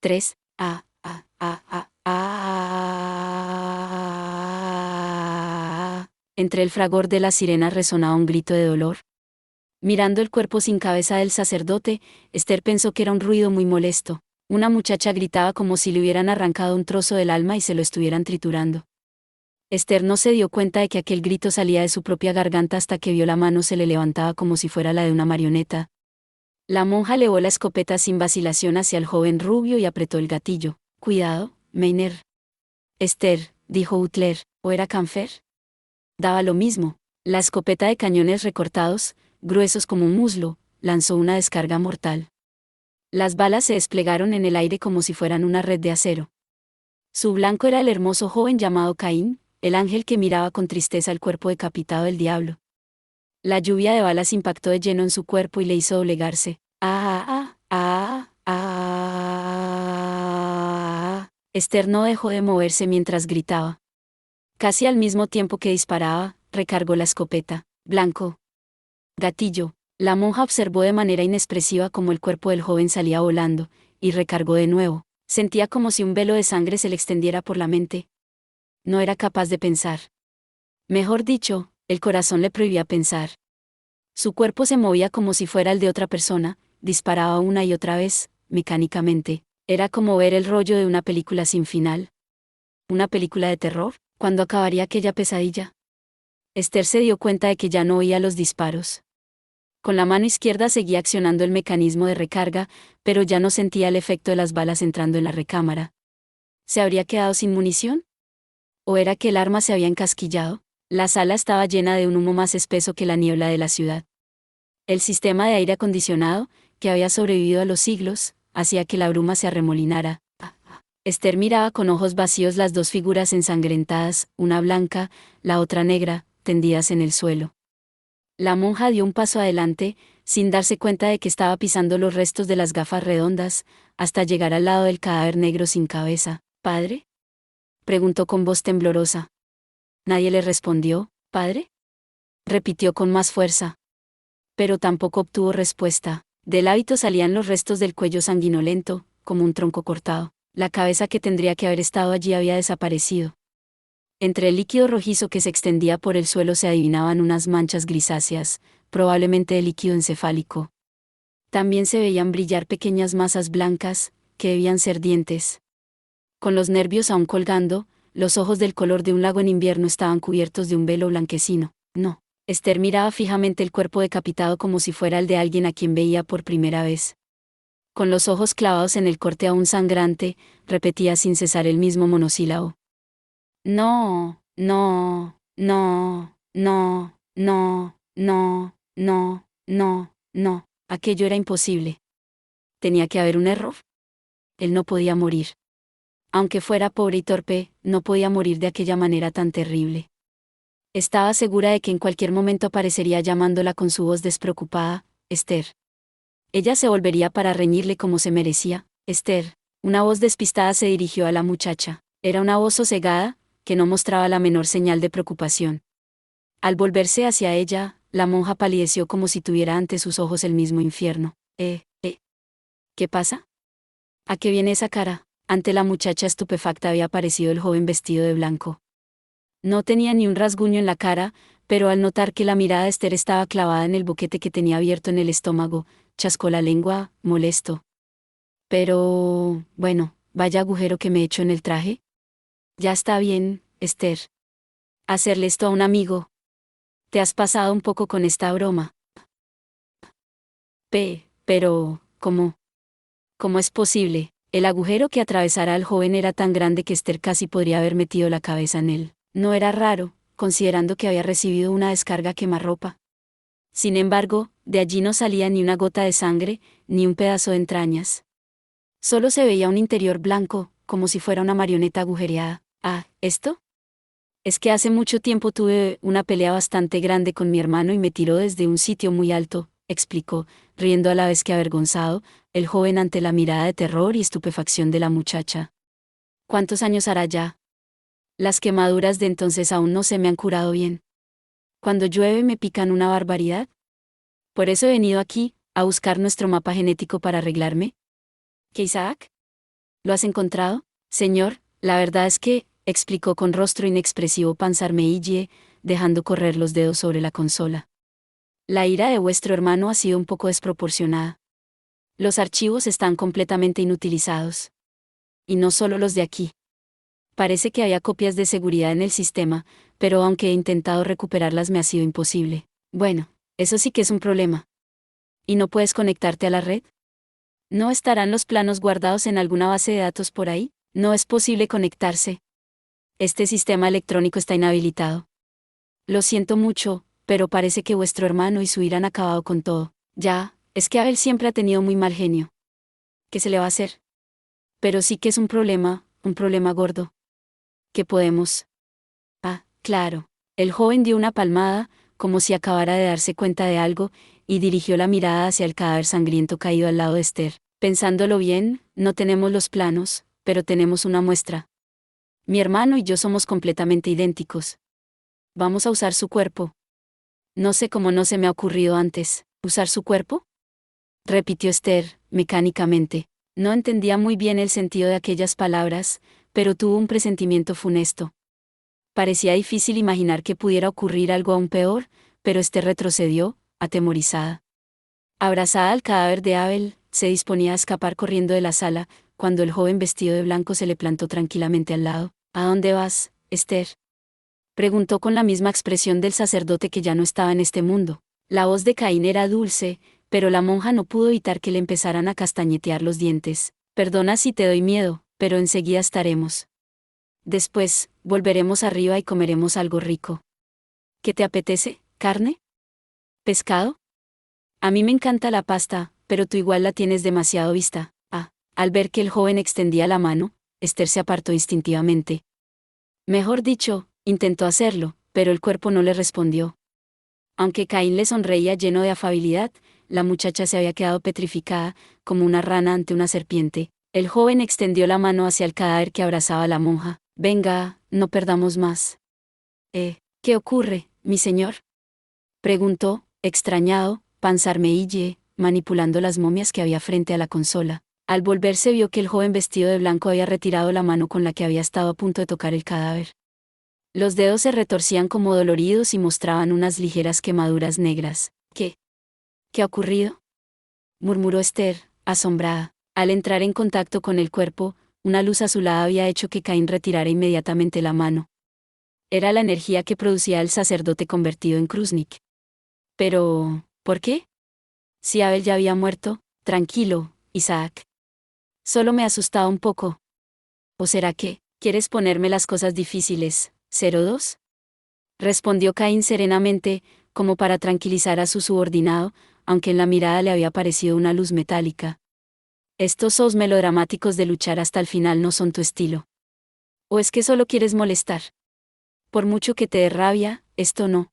3. Entre el fragor de las sirenas resonaba un grito de dolor. Mirando el cuerpo sin cabeza del sacerdote, Esther pensó que era un ruido muy molesto. Una muchacha gritaba como si le hubieran arrancado un trozo del alma y se lo estuvieran triturando. Esther no se dio cuenta de que aquel grito salía de su propia garganta hasta que vio la mano se le levantaba como si fuera la de una marioneta. La monja elevó la escopeta sin vacilación hacia el joven rubio y apretó el gatillo. «Cuidado, Meiner». «Esther», dijo Butler, «¿o era Canfer?» Daba lo mismo. La escopeta de cañones recortados, gruesos como un muslo, lanzó una descarga mortal. Las balas se desplegaron en el aire como si fueran una red de acero. Su blanco era el hermoso joven llamado Caín, el ángel que miraba con tristeza el cuerpo decapitado del diablo. La lluvia de balas impactó de lleno en su cuerpo y le hizo doblegarse. Esther no dejó de moverse mientras gritaba. Casi al mismo tiempo que disparaba, recargó la escopeta. Blanco. Gatillo. La monja observó de manera inexpresiva cómo el cuerpo del joven salía volando, y recargó de nuevo. Sentía como si un velo de sangre se le extendiera por la mente. No era capaz de pensar. Mejor dicho, el corazón le prohibía pensar. Su cuerpo se movía como si fuera el de otra persona, disparaba una y otra vez, mecánicamente. Era como ver el rollo de una película sin final. ¿Una película de terror? ¿Cuándo acabaría aquella pesadilla? Esther se dio cuenta de que ya no oía los disparos. Con la mano izquierda seguía accionando el mecanismo de recarga, pero ya no sentía el efecto de las balas entrando en la recámara. ¿Se habría quedado sin munición? ¿O era que el arma se había encasquillado? La sala estaba llena de un humo más espeso que la niebla de la ciudad. El sistema de aire acondicionado, que había sobrevivido a los siglos, hacía que la bruma se arremolinara. Esther miraba con ojos vacíos las dos figuras ensangrentadas, una blanca, la otra negra, tendidas en el suelo. La monja dio un paso adelante, sin darse cuenta de que estaba pisando los restos de las gafas redondas, hasta llegar al lado del cadáver negro sin cabeza. «¿Padre?», preguntó con voz temblorosa. Nadie le respondió. «¿Padre?», repitió con más fuerza. Pero tampoco obtuvo respuesta. Del hábito salían los restos del cuello sanguinolento, como un tronco cortado. La cabeza que tendría que haber estado allí había desaparecido. Entre el líquido rojizo que se extendía por el suelo se adivinaban unas manchas grisáceas, probablemente de líquido encefálico. También se veían brillar pequeñas masas blancas, que debían ser dientes. Con los nervios aún colgando, los ojos del color de un lago en invierno estaban cubiertos de un velo blanquecino. No. Esther miraba fijamente el cuerpo decapitado como si fuera el de alguien a quien veía por primera vez. Con los ojos clavados en el corte aún sangrante, repetía sin cesar el mismo monosílabo. No, no, no, no, no, no, no, no, no. Aquello era imposible. ¿Tenía que haber un error? Él no podía morir. Aunque fuera pobre y torpe, no podía morir de aquella manera tan terrible. Estaba segura de que en cualquier momento aparecería llamándola con su voz despreocupada, «Esther». Ella se volvería para reñirle como se merecía. «Esther». Una voz despistada se dirigió a la muchacha. Era una voz sosegada, que no mostraba la menor señal de preocupación. Al volverse hacia ella, la monja palideció como si tuviera ante sus ojos el mismo infierno. ¿Qué pasa? ¿A qué viene esa cara? Ante la muchacha estupefacta había aparecido el joven vestido de blanco. No tenía ni un rasguño en la cara, pero al notar que la mirada de Esther estaba clavada en el boquete que tenía abierto en el estómago, chascó la lengua, molesto. «Pero, bueno, vaya agujero que me he hecho en el traje». «Ya está bien, Esther. Hacerle esto a un amigo. Te has pasado un poco con esta broma». «Pero, ¿cómo? ¿Cómo es posible?» El agujero que atravesara al joven era tan grande que Esther casi podría haber metido la cabeza en él. No era raro, considerando que había recibido una descarga quemarropa. Sin embargo, de allí no salía ni una gota de sangre, ni un pedazo de entrañas. Solo se veía un interior blanco, como si fuera una marioneta agujereada. ¿Esto? Es que hace mucho tiempo tuve una pelea bastante grande con mi hermano y me tiró desde un sitio muy alto, explicó, riendo a la vez que avergonzado, el joven ante la mirada de terror y estupefacción de la muchacha. ¿Cuántos años hará ya? Las quemaduras de entonces aún no se me han curado bien. Cuando llueve me pican una barbaridad. Por eso he venido aquí, a buscar nuestro mapa genético para arreglarme. ¿Qué, Isaac? ¿Lo has encontrado, señor? La verdad es que, explicó con rostro inexpresivo Panzar Meille, dejando correr los dedos sobre la consola. La ira de vuestro hermano ha sido un poco desproporcionada. Los archivos están completamente inutilizados. Y no solo los de aquí. Parece que había copias de seguridad en el sistema, pero aunque he intentado recuperarlas me ha sido imposible. Bueno, eso sí que es un problema. ¿Y no puedes conectarte a la red? ¿No estarán los planos guardados en alguna base de datos por ahí? No es posible conectarse. Este sistema electrónico está inhabilitado. Lo siento mucho, pero parece que vuestro hermano y su ira han acabado con todo. Ya, es que Abel siempre ha tenido muy mal genio. ¿Qué se le va a hacer? Pero sí que es un problema gordo. ¿Qué podemos? Ah, claro. El joven dio una palmada, como si acabara de darse cuenta de algo, y dirigió la mirada hacia el cadáver sangriento caído al lado de Esther. Pensándolo bien, no tenemos los planos, pero tenemos una muestra. Mi hermano y yo somos completamente idénticos. Vamos a usar su cuerpo. No sé cómo no se me ha ocurrido antes. ¿Usar su cuerpo? Repitió Esther, mecánicamente. No entendía muy bien el sentido de aquellas palabras, pero tuvo un presentimiento funesto. Parecía difícil imaginar que pudiera ocurrir algo aún peor, pero Esther retrocedió, atemorizada. Abrazada al cadáver de Abel, se disponía a escapar corriendo de la sala, cuando el joven vestido de blanco se le plantó tranquilamente al lado. ¿A dónde vas, Esther? Preguntó con la misma expresión del sacerdote que ya no estaba en este mundo. La voz de Caín era dulce, pero la monja no pudo evitar que le empezaran a castañetear los dientes. Perdona si te doy miedo, pero enseguida estaremos. Después, volveremos arriba y comeremos algo rico. ¿Qué te apetece? ¿Carne? ¿Pescado? A mí me encanta la pasta, pero tú igual la tienes demasiado vista. Ah, al ver que el joven extendía la mano, Esther se apartó instintivamente. Mejor dicho, intentó hacerlo, pero el cuerpo no le respondió. Aunque Caín le sonreía lleno de afabilidad, la muchacha se había quedado petrificada, como una rana ante una serpiente. El joven extendió la mano hacia el cadáver que abrazaba a la monja. Venga, no perdamos más. ¿Qué ocurre, mi señor? Preguntó, extrañado, Panzar Meille, manipulando las momias que había frente a la consola. Al volverse vio que el joven vestido de blanco había retirado la mano con la que había estado a punto de tocar el cadáver. Los dedos se retorcían como doloridos y mostraban unas ligeras quemaduras negras. ¿Qué ha ocurrido? Murmuró Esther, asombrada. Al entrar en contacto con el cuerpo, una luz azulada había hecho que Caín retirara inmediatamente la mano. Era la energía que producía el sacerdote convertido en Kruznik. Pero, ¿por qué? Si Abel ya había muerto, tranquilo, Isaac. Solo me ha asustado un poco. ¿O será que, quieres ponerme las cosas difíciles, 02? Respondió Caín serenamente, como para tranquilizar a su subordinado, aunque en la mirada le había parecido una luz metálica. Estos sos melodramáticos de luchar hasta el final no son tu estilo. ¿O es que solo quieres molestar? Por mucho que te dé rabia, esto no.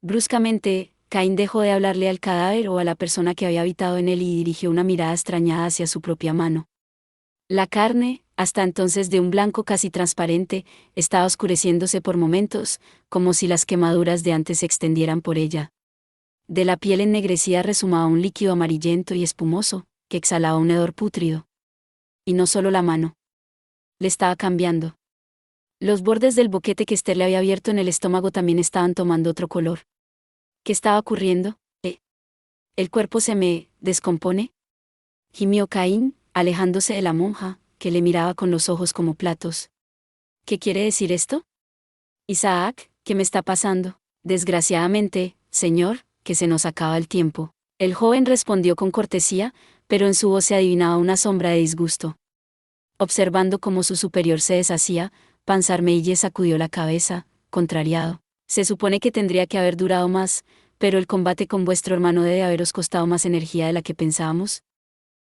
Bruscamente, Caín dejó de hablarle al cadáver o a la persona que había habitado en él y dirigió una mirada extrañada hacia su propia mano. La carne, hasta entonces de un blanco casi transparente, estaba oscureciéndose por momentos, como si las quemaduras de antes se extendieran por ella. De la piel ennegrecida resumaba un líquido amarillento y espumoso, que exhalaba un hedor pútrido. Y no solo la mano. Le estaba cambiando. Los bordes del boquete que Esther le había abierto en el estómago también estaban tomando otro color. ¿Qué estaba ocurriendo? ¿El cuerpo se me descompone? Gimió Caín, alejándose de la monja, que le miraba con los ojos como platos. ¿Qué quiere decir esto? Isaac, ¿qué me está pasando? Desgraciadamente, señor, que se nos acaba el tiempo. El joven respondió con cortesía, pero en su voz se adivinaba una sombra de disgusto. Observando cómo su superior se deshacía, Panzar Meille sacudió la cabeza, contrariado. Se supone que tendría que haber durado más, pero el combate con vuestro hermano debe haberos costado más energía de la que pensábamos.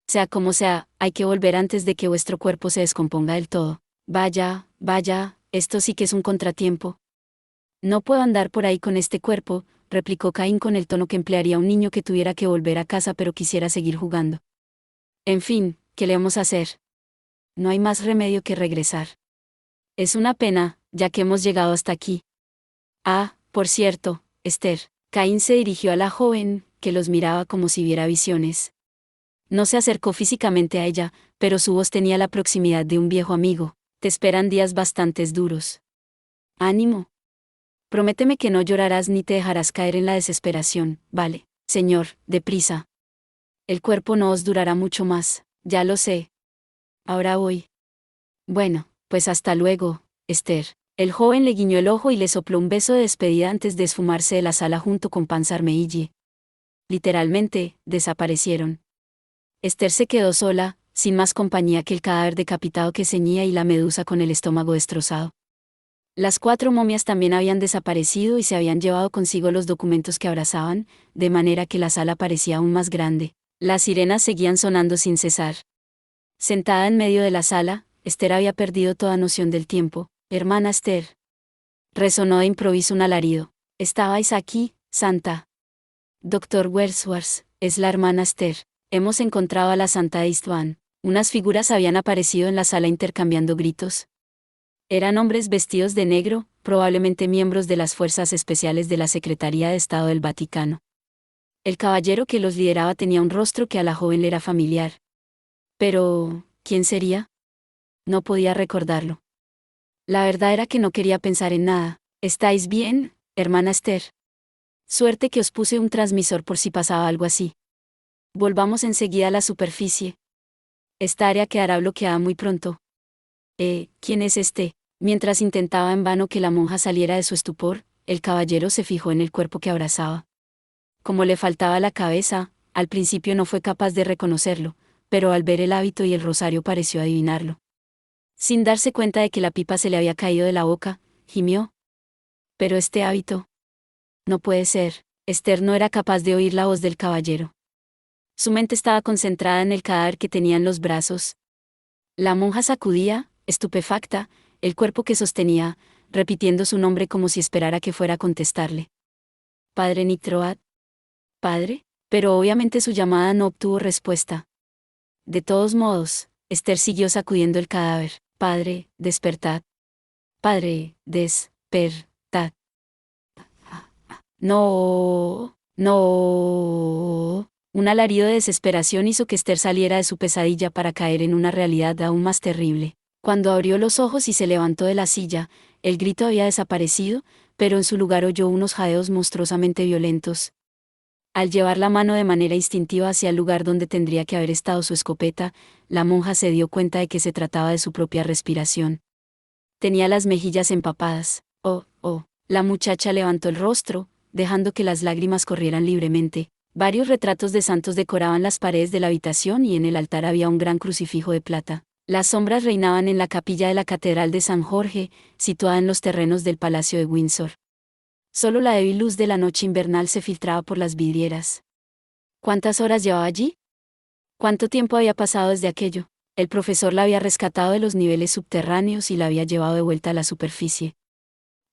Sea como sea, hay que volver antes de que vuestro cuerpo se descomponga del todo. Vaya, esto sí que es un contratiempo. No puedo andar por ahí con este cuerpo, replicó Caín con el tono que emplearía un niño que tuviera que volver a casa pero quisiera seguir jugando. En fin, ¿qué le vamos a hacer? No hay más remedio que regresar. Es una pena, ya que hemos llegado hasta aquí. Ah, por cierto, Esther. Caín se dirigió a la joven, que los miraba como si viera visiones. No se acercó físicamente a ella, pero su voz tenía la proximidad de un viejo amigo. Te esperan días bastante duros. Ánimo. Prométeme que no llorarás ni te dejarás caer en la desesperación, ¿vale? Señor, deprisa. El cuerpo no os durará mucho más, ya lo sé. Ahora voy. Bueno, pues hasta luego, Esther. El joven le guiñó el ojo y le sopló un beso de despedida antes de esfumarse de la sala junto con Pansarmeille. Literalmente, desaparecieron. Esther se quedó sola, sin más compañía que el cadáver decapitado que ceñía y la medusa con el estómago destrozado. Las 4 momias también habían desaparecido y se habían llevado consigo los documentos que abrazaban, de manera que la sala parecía aún más grande. Las sirenas seguían sonando sin cesar. Sentada en medio de la sala, Esther había perdido toda noción del tiempo. Hermana Esther. Resonó de improviso un alarido. ¿Estabais aquí, Santa? Doctor Wordsworth, es la hermana Esther. Hemos encontrado a la Santa de Istvan. Unas figuras habían aparecido en la sala intercambiando gritos. Eran hombres vestidos de negro, probablemente miembros de las fuerzas especiales de la Secretaría de Estado del Vaticano. El caballero que los lideraba tenía un rostro que a la joven le era familiar. Pero, ¿quién sería? No podía recordarlo. La verdad era que no quería pensar en nada. ¿Estáis bien, hermana Esther? Suerte que os puse un transmisor por si pasaba algo así. Volvamos enseguida a la superficie. Esta área quedará bloqueada muy pronto. ¿Quién es este? Mientras intentaba en vano que la monja saliera de su estupor, el caballero se fijó en el cuerpo que abrazaba. Como le faltaba la cabeza, al principio no fue capaz de reconocerlo, pero al ver el hábito y el rosario pareció adivinarlo. Sin darse cuenta de que la pipa se le había caído de la boca, gimió. Pero este hábito. No puede ser. Esther no era capaz de oír la voz del caballero. Su mente estaba concentrada en el cadáver que tenía en los brazos. La monja sacudía, estupefacta, el cuerpo que sostenía, repitiendo su nombre como si esperara que fuera a contestarle. Padre Nitroat. ¿Padre? Pero obviamente su llamada no obtuvo respuesta. De todos modos, Esther siguió sacudiendo el cadáver. Padre, despertad. Padre, despertad. No, no. Un alarido de desesperación hizo que Esther saliera de su pesadilla para caer en una realidad aún más terrible. Cuando abrió los ojos y se levantó de la silla, el grito había desaparecido, pero en su lugar oyó unos jadeos monstruosamente violentos. Al llevar la mano de manera instintiva hacia el lugar donde tendría que haber estado su escopeta, la monja se dio cuenta de que se trataba de su propia respiración. Tenía las mejillas empapadas. Oh, oh. La muchacha levantó el rostro, dejando que las lágrimas corrieran libremente. Varios retratos de santos decoraban las paredes de la habitación y en el altar había un gran crucifijo de plata. Las sombras reinaban en la capilla de la Catedral de San Jorge, situada en los terrenos del Palacio de Windsor. Solo la débil luz de la noche invernal se filtraba por las vidrieras. ¿Cuántas horas llevaba allí? ¿Cuánto tiempo había pasado desde aquello? El profesor la había rescatado de los niveles subterráneos y la había llevado de vuelta a la superficie.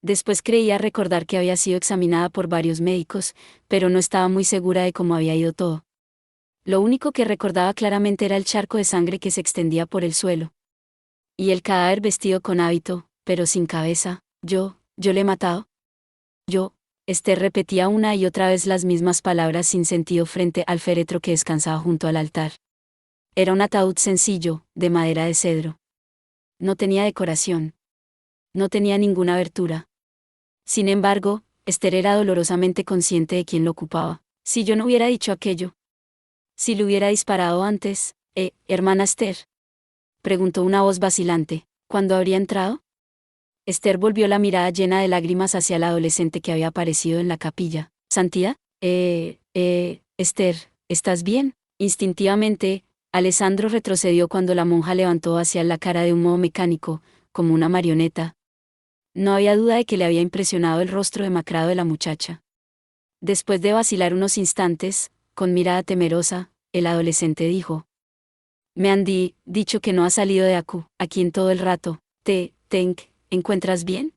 Después creía recordar que había sido examinada por varios médicos, pero no estaba muy segura de cómo había ido todo. Lo único que recordaba claramente era el charco de sangre que se extendía por el suelo. Y el cadáver vestido con hábito, pero sin cabeza. Yo le he matado. Yo. Esther repetía una y otra vez las mismas palabras sin sentido frente al féretro que descansaba junto al altar. Era un ataúd sencillo, de madera de cedro. No tenía decoración. No tenía ninguna abertura. Sin embargo, Esther era dolorosamente consciente de quién lo ocupaba. Si yo no hubiera dicho aquello. Si le hubiera disparado antes, hermana Esther. Preguntó una voz vacilante. ¿Cuándo habría entrado? Esther volvió la mirada llena de lágrimas hacia el adolescente que había aparecido en la capilla. ¿Santía? Esther, ¿estás bien? Instintivamente, Alessandro retrocedió cuando la monja levantó hacia él la cara de un modo mecánico, como una marioneta. No había duda de que le había impresionado el rostro demacrado de la muchacha. Después de vacilar unos instantes, con mirada temerosa, el adolescente dijo: Me han dicho que no has salido de aquí en todo el rato. ¿Te encuentras bien?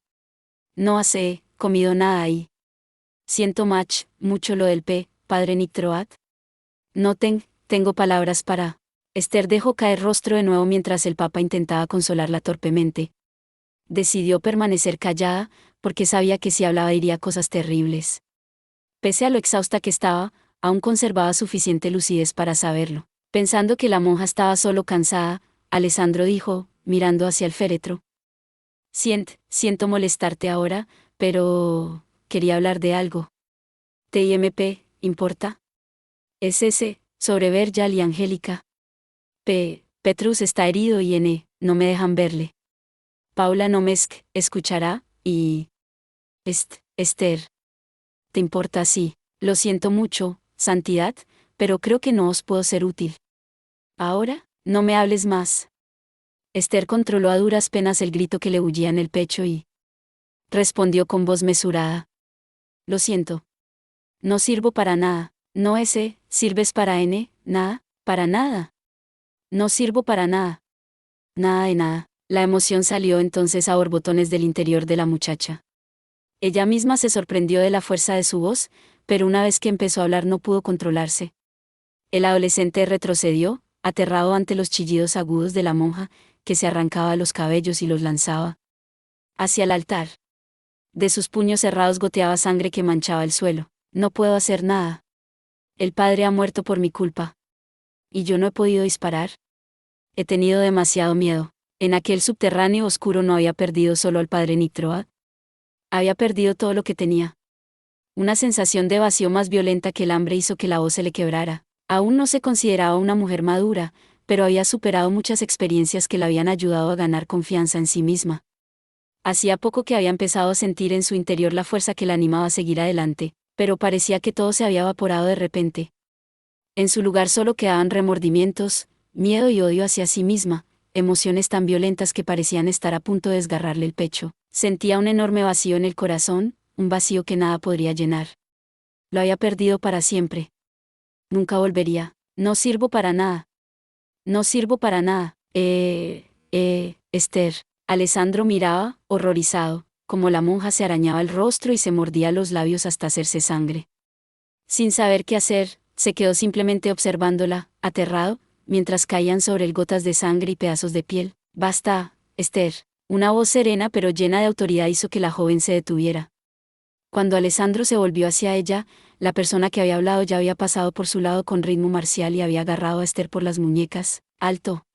No has comido nada ahí. Siento mucho lo del padre Nitroat. No tengo palabras para. Esther dejó caer rostro de nuevo mientras el papa intentaba consolarla torpemente. Decidió permanecer callada, porque sabía que si hablaba diría cosas terribles. Pese a lo exhausta que estaba, aún conservaba suficiente lucidez para saberlo. Pensando que la monja estaba solo cansada, Alessandro dijo, mirando hacia el féretro. Siento molestarte ahora, pero quería hablar de algo. TIMP, ¿importa? Es ese, sobre Verjal y Angélica. Petrus está herido y no me dejan verle. Paula no me escuchará, y... Esther. ¿Te importa? Sí. Lo siento mucho, Santidad, pero creo que no os puedo ser útil. Ahora, no me hables más. Esther controló a duras penas el grito que le huía en el pecho y respondió con voz mesurada. Lo siento. No sirvo para nada. No sirves para nada, para nada. No sirvo para nada. Nada de nada. La emoción salió entonces a borbotones del interior de la muchacha. Ella misma se sorprendió de la fuerza de su voz, pero una vez que empezó a hablar no pudo controlarse. El adolescente retrocedió, aterrado ante los chillidos agudos de la monja, que se arrancaba los cabellos y los lanzaba hacia el altar. De sus puños cerrados goteaba sangre que manchaba el suelo. No puedo hacer nada. El padre ha muerto por mi culpa. ¿Y yo no he podido disparar? He tenido demasiado miedo. En aquel subterráneo oscuro no había perdido solo al padre Nitroad. Había perdido todo lo que tenía. Una sensación de vacío más violenta que el hambre hizo que la voz se le quebrara. Aún no se consideraba una mujer madura, pero había superado muchas experiencias que la habían ayudado a ganar confianza en sí misma. Hacía poco que había empezado a sentir en su interior la fuerza que la animaba a seguir adelante, pero parecía que todo se había evaporado de repente. En su lugar solo quedaban remordimientos, miedo y odio hacia sí misma, emociones tan violentas que parecían estar a punto de desgarrarle el pecho. Sentía un enorme vacío en el corazón, un vacío que nada podría llenar. Lo había perdido para siempre. Nunca volvería. No sirvo para nada. No sirvo para nada. Esther. Alessandro miraba, horrorizado, como la monja se arañaba el rostro y se mordía los labios hasta hacerse sangre. Sin saber qué hacer, se quedó simplemente observándola, aterrado, mientras caían sobre él gotas de sangre y pedazos de piel. Basta, Esther. Una voz serena pero llena de autoridad hizo que la joven se detuviera. Cuando Alessandro se volvió hacia ella, la persona que había hablado ya había pasado por su lado con ritmo marcial y había agarrado a Esther por las muñecas. Alto.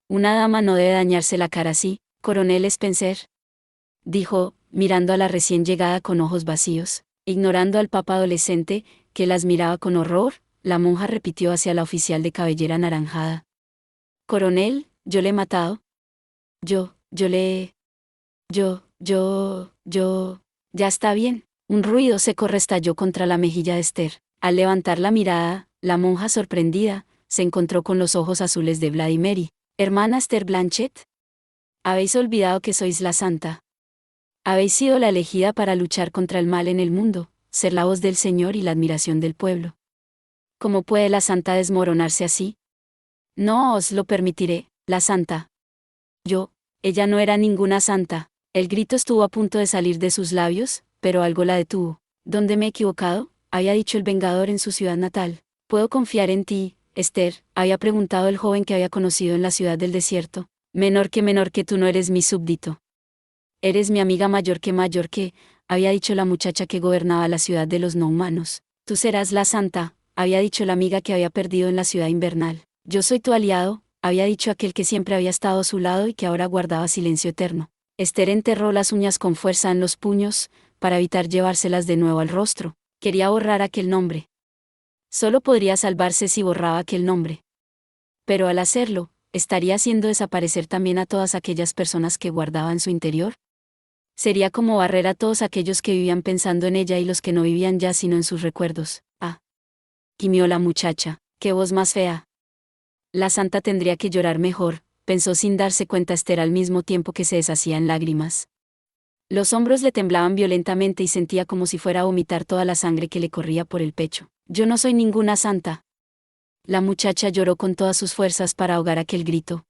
Una dama no debe dañarse la cara así, coronel Spencer. Dijo, mirando a la recién llegada con ojos vacíos. Ignorando al papa adolescente, que las miraba con horror, la monja repitió hacia la oficial de cabellera anaranjada. Coronel, yo le he matado. Yo Ya está bien. Un ruido seco restalló contra la mejilla de Esther. Al levantar la mirada, la monja sorprendida, se encontró con los ojos azules de Vladimir. Hermana Esther Blanchet. Habéis olvidado que sois la santa. Habéis sido la elegida para luchar contra el mal en el mundo, ser la voz del Señor y la admiración del pueblo. ¿Cómo puede la santa desmoronarse así? No os lo permitiré, la santa. Ella no era ninguna santa. El grito estuvo a punto de salir de sus labios, pero algo la detuvo. ¿Dónde me he equivocado?, había dicho el Vengador en su ciudad natal. ¿Puedo confiar en ti, Esther?, había preguntado el joven que había conocido en la ciudad del desierto. Menor que tú no eres mi súbdito. Eres mi amiga mayor que, había dicho la muchacha que gobernaba la ciudad de los no humanos. Tú serás la santa, había dicho la amiga que había perdido en la ciudad invernal. Yo soy tu aliado, había dicho aquel que siempre había estado a su lado y que ahora guardaba silencio eterno. Esther enterró las uñas con fuerza en los puños, para evitar llevárselas de nuevo al rostro. Quería borrar aquel nombre. Solo podría salvarse si borraba aquel nombre. Pero al hacerlo, ¿estaría haciendo desaparecer también a todas aquellas personas que guardaba en su interior? Sería como barrer a todos aquellos que vivían pensando en ella y los que no vivían ya sino en sus recuerdos. Gimió la muchacha. ¡Qué voz más fea! La santa tendría que llorar mejor, pensó sin darse cuenta Esther al mismo tiempo que se deshacía en lágrimas. Los hombros le temblaban violentamente y sentía como si fuera a vomitar toda la sangre que le corría por el pecho. Yo no soy ninguna santa. La muchacha lloró con todas sus fuerzas para ahogar aquel grito.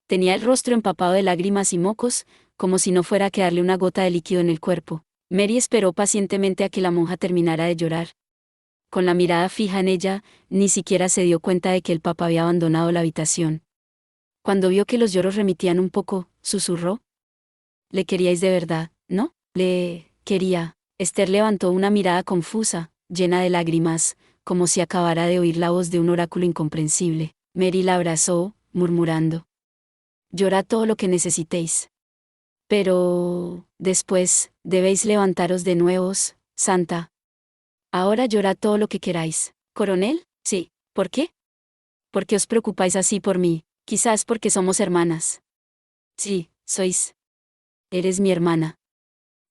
Tenía el rostro empapado de lágrimas y mocos, como si no fuera a quedarle una gota de líquido en el cuerpo. Mary esperó pacientemente a que la monja terminara de llorar. Con la mirada fija en ella, ni siquiera se dio cuenta de que el papa había abandonado la habitación. Cuando vio que los lloros remitían un poco, susurró. «Le queríais de verdad, ¿no?» «Le quería». Esther levantó una mirada confusa, llena de lágrimas, como si acabara de oír la voz de un oráculo incomprensible. Mary la abrazó, murmurando: «Llorad todo lo que necesitéis. Pero, después, debéis levantaros de nuevos, Santa. Ahora llorad todo lo que queráis». «¿Coronel? Sí. ¿Por qué? ¿Por qué os preocupáis así por mí? Quizás porque somos hermanas». «Sí, sois. Eres mi hermana.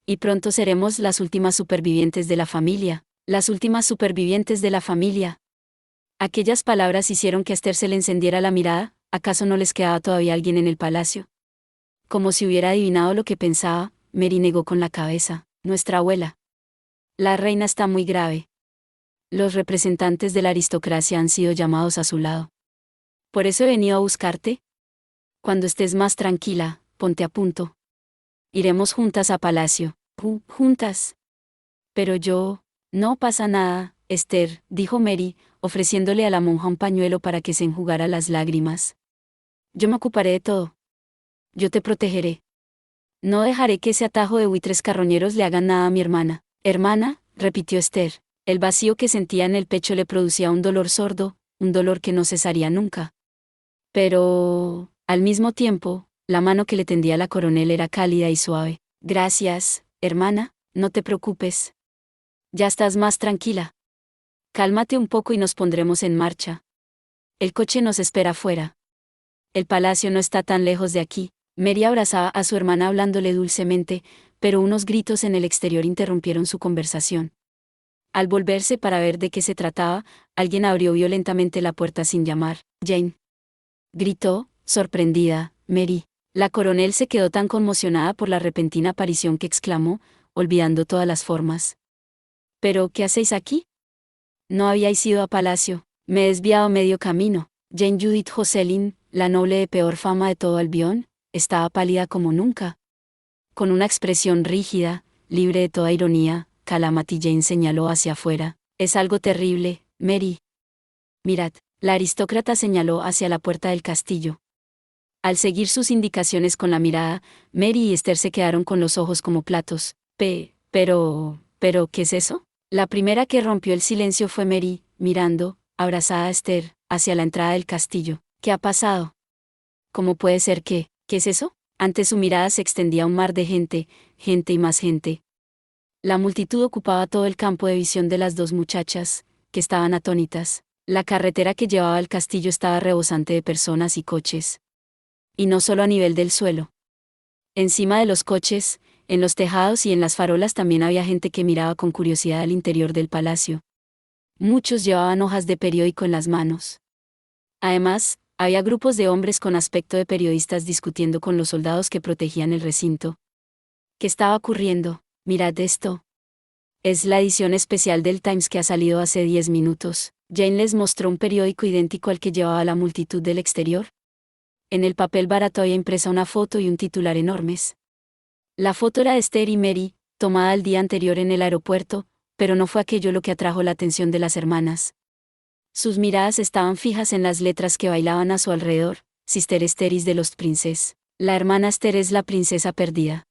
Y pronto seremos las últimas supervivientes de la familia. Las últimas supervivientes de la familia». Aquellas palabras hicieron que a Esther se le encendiera la mirada. ¿Acaso no les quedaba todavía alguien en el palacio? Como si hubiera adivinado lo que pensaba, Mary negó con la cabeza: «Nuestra abuela. La reina está muy grave. Los representantes de la aristocracia han sido llamados a su lado. Por eso he venido a buscarte. Cuando estés más tranquila, ponte a punto. Iremos juntas a palacio». «¿Juntas? Pero yo...». «No pasa nada, Esther», dijo Mary, ofreciéndole a la monja un pañuelo para que se enjugara las lágrimas. «Yo me ocuparé de todo. Yo te protegeré. No dejaré que ese atajo de buitres carroñeros le hagan nada a mi hermana». «Hermana», repitió Esther. El vacío que sentía en el pecho le producía un dolor sordo, un dolor que no cesaría nunca. Pero, al mismo tiempo, la mano que le tendía la coronel era cálida y suave. «Gracias, hermana, no te preocupes. Ya estás más tranquila. Cálmate un poco y nos pondremos en marcha. El coche nos espera afuera. El palacio no está tan lejos de aquí». Mary abrazaba a su hermana hablándole dulcemente, pero unos gritos en el exterior interrumpieron su conversación. Al volverse para ver de qué se trataba, alguien abrió violentamente la puerta sin llamar. «Jane», gritó, sorprendida, «Mary». La coronel se quedó tan conmocionada por la repentina aparición que exclamó, olvidando todas las formas: «¿Pero qué hacéis aquí? ¿No habíais ido a palacio?» «Me he desviado medio camino». Jane Judith Jocelyn, la noble de peor fama de todo Albión, estaba pálida como nunca. Con una expresión rígida, libre de toda ironía, Calamity Jane señaló hacia afuera: «Es algo terrible, Mary. Mirad». La aristócrata señaló hacia la puerta del castillo. Al seguir sus indicaciones con la mirada, Mary y Esther se quedaron con los ojos como platos. Pero, ¿qué es eso?». La primera que rompió el silencio fue Mary, mirando, abrazada a Esther, hacia la entrada del castillo. «¿Qué ha pasado? ¿Cómo puede ser que...? ¿Qué es eso?». Ante su mirada se extendía un mar de gente, gente y más gente. La multitud ocupaba todo el campo de visión de las dos muchachas, que estaban atónitas. La carretera que llevaba al castillo estaba rebosante de personas y coches. Y no solo a nivel del suelo. Encima de los coches, en los tejados y en las farolas también había gente que miraba con curiosidad al interior del palacio. Muchos llevaban hojas de periódico en las manos. Además, había grupos de hombres con aspecto de periodistas discutiendo con los soldados que protegían el recinto. «¿Qué estaba ocurriendo? Mirad esto. Es la edición especial del Times que ha salido hace 10 minutos». Jane les mostró un periódico idéntico al que llevaba la multitud del exterior. En el papel barato había impresa una foto y un titular enormes. La foto era de Esther y Mary, tomada el día anterior en el aeropuerto, pero no fue aquello lo que atrajo la atención de las hermanas. Sus miradas estaban fijas en las letras que bailaban a su alrededor: «Sister Esther is the Lost Princess». La hermana Esther es la princesa perdida.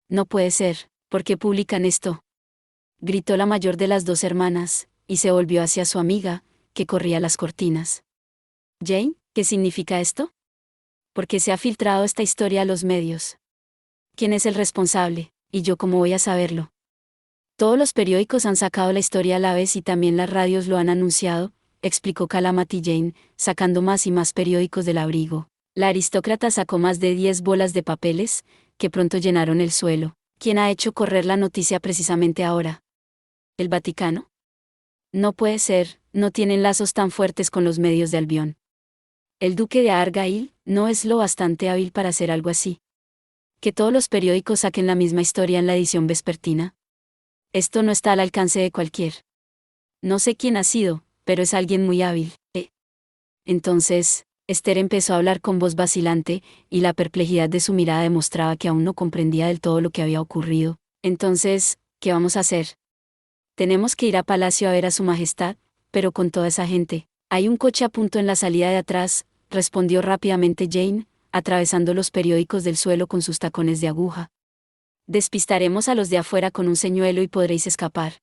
«No puede ser, ¿por qué publican esto?», gritó la mayor de las dos hermanas, y se volvió hacia su amiga, que corría las cortinas. «Jane, ¿qué significa esto? ¿Por qué se ha filtrado esta historia a los medios? ¿Quién es el responsable? ¿Y yo cómo voy a saberlo? Todos los periódicos han sacado la historia a la vez y también las radios lo han anunciado», explicó Calamity Jane, sacando más y más periódicos del abrigo. La aristócrata sacó más de 10 bolas de papeles, que pronto llenaron el suelo. «¿Quién ha hecho correr la noticia precisamente ahora? ¿El Vaticano? No puede ser, no tienen lazos tan fuertes con los medios de Albión. El duque de Argyle no es lo bastante hábil para hacer algo así. Que todos los periódicos saquen la misma historia en la edición vespertina. Esto no está al alcance de cualquier. No sé quién ha sido, pero es alguien muy hábil». Entonces, Esther empezó a hablar con voz vacilante, y la perplejidad de su mirada demostraba que aún no comprendía del todo lo que había ocurrido. «Entonces, ¿qué vamos a hacer? Tenemos que ir a palacio a ver a su majestad, pero con toda esa gente». «Hay un coche a punto en la salida de atrás», respondió rápidamente Jane, atravesando los periódicos del suelo con sus tacones de aguja. «Despistaremos a los de afuera con un señuelo y podréis escapar».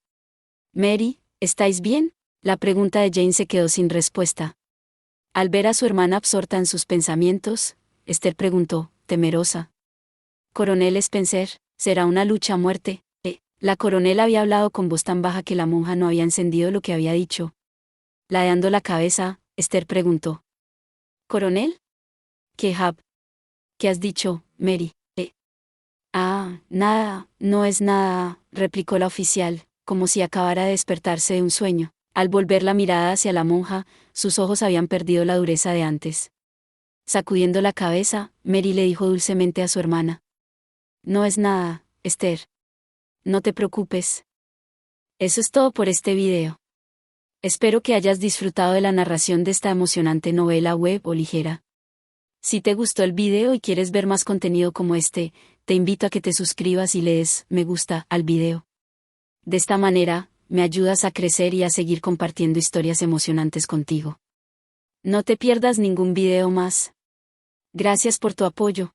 «Mary, ¿estáis bien?». La pregunta de Jane se quedó sin respuesta. Al ver a su hermana absorta en sus pensamientos, Esther preguntó, temerosa. Coronel Spencer, ¿será una lucha a muerte? La coronel había hablado con voz tan baja que la monja no había encendido lo que había dicho. Ladeando la cabeza, Esther preguntó. ¿Coronel? ¿Qué ¿Qué has dicho, Mary? Nada, no es nada, replicó la oficial, como si acabara de despertarse de un sueño. Al volver la mirada hacia la monja, sus ojos habían perdido la dureza de antes. Sacudiendo la cabeza, Mary le dijo dulcemente a su hermana. No es nada, Esther. No te preocupes. Eso es todo por este video. Espero que hayas disfrutado de la narración de esta emocionante novela web o ligera. Si te gustó el video y quieres ver más contenido como este, te invito a que te suscribas y le des me gusta al video. De esta manera, me ayudas a crecer y a seguir compartiendo historias emocionantes contigo. No te pierdas ningún video más. Gracias por tu apoyo.